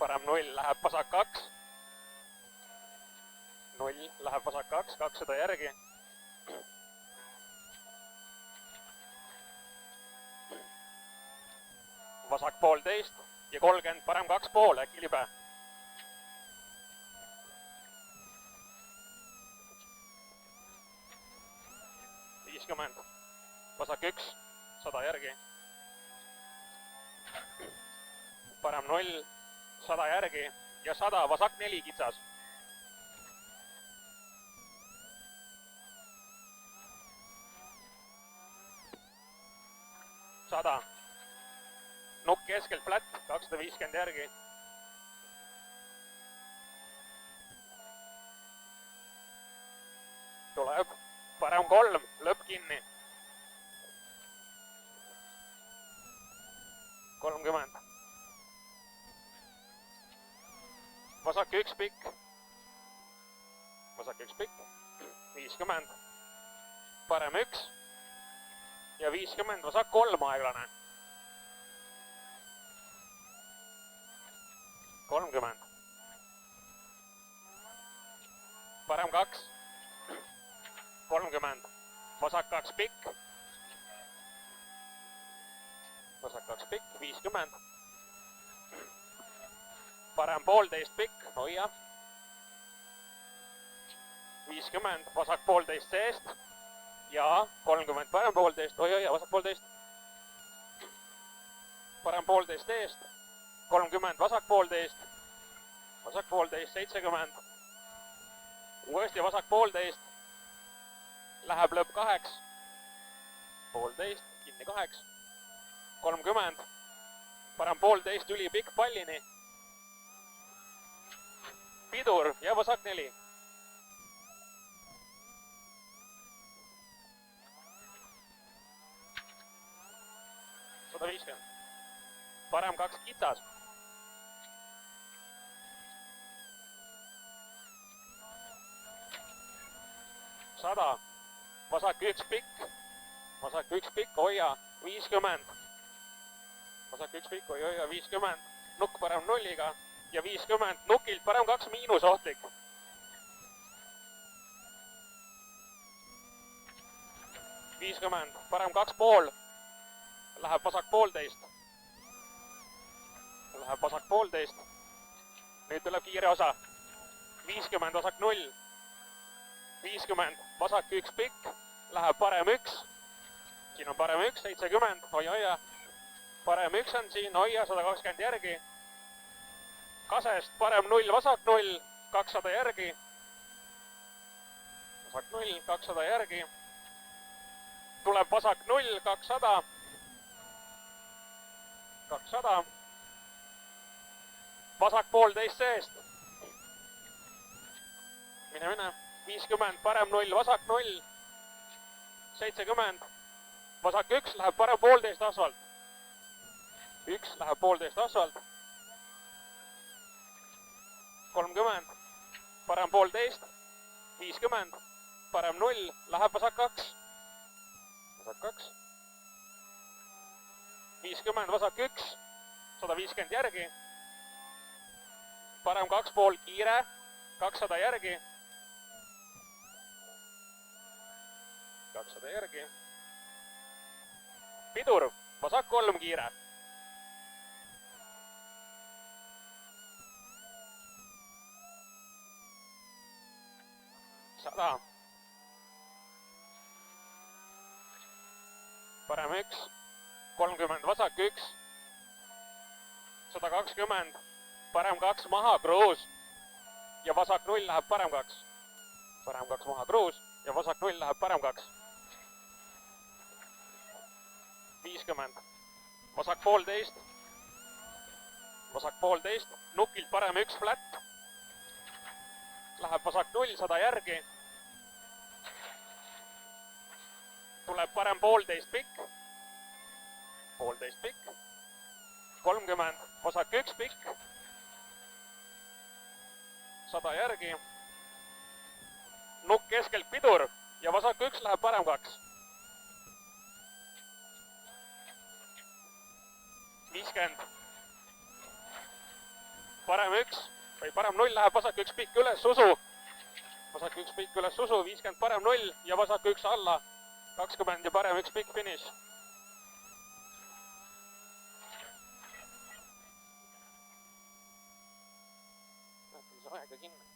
parem 0 läheb vasak 2. 0 läheb vasak 2, 200 järgi. Vasak 1,5 ja 30, parem 2,5, äkki libe. Vasak 1, 100 järgi. Parem 0, 100 järgi ja 100, vasak 4 kitsas. Nukk keskelt flat, 250 järgi. Tuleb parem 3, lõpp kinni. 30. Vasak 1 pikk. Vasak 1 pikk. 50. Parem 1. Ja 50, vasak 3 aeglane. 30. Parem 2. 30. Vasak 2 pikk. Vasak 2 pikk, 50. Parem 1,5 pikk, hoia. 50, vasak 1,5 seest. Ja 30, parem 1,5, hoia, vasak 1,5. Parem 1,5 eest. 30, vasak 1,5. Vasak 1,5, 70. Uuesti vasak 1,5. Läheb lõpp 8. 1,5, kinni 8. 30. Parem 1,5 ülipikk pallini. Pidur ja vasak 4. Parem 2 kitsas. Sada. Vasak 1 pikk. Vasak 1 pikk, hoia. 50. Vasak 1 pikk, hoia, 50. Nukk parem 0-ga. Ja 50. Nukilt parem 2 miinus ohtlik. 50. Parem 2,5. Läheb vasak 1,5. Läheb vasak 1,5. Nüüd tuleb kiire osa. 50, vasak 0. 50, vasak 1 pikk. Läheb parem 1. Siin on parem 1, 70. Hoia. Parem 1 on siin, hoia, 120 järgi. Kasest parem 0, vasak 0. 200 järgi. Vasak 0, 200 järgi. Tuleb vasak 0, 200. 200. Vasak 1,5 seest. Mine. 50, parem 0, vasak 0. 70. Vasak 1 läheb parem 1,5 asfalt. 1 läheb 1,5 asfalt. 30. Parem 1,5. 50. Parem 0. Läheb vasak 2. Vasak 2. 50, vasak 1. 150 järgi. Parem 2,5 kiire. 200 järgi. 200 järgi. Pidur. Vasak 3 kiire. 100. Parem 1. 30, vasak 1. 120. Parem 2 maha, kruus. Ja vasak 0 läheb parem 2. Parem 2 maha, kruus. Ja vasak 0 läheb parem 2. 50. Vasak 1,5. Vasak 1,5. Nukilt parem 1 flat. Läheb vasak 0, 100 järgi. Tuleb parem 1,5 pikk. 1,5 pikk. 30. Vasak 1 pikk. 100 järgi. Nukk keskelt pidur ja vasak 1 läheb parem 2. 50. parem 1 või parem 0 läheb vasak 1 pikk üles, usu. Vasak 1 pikk üles, usu, 50 parem 0 ja vasak 1 alla, 20 ja parem 1 pikk finiš. Näete, mis aega kinni.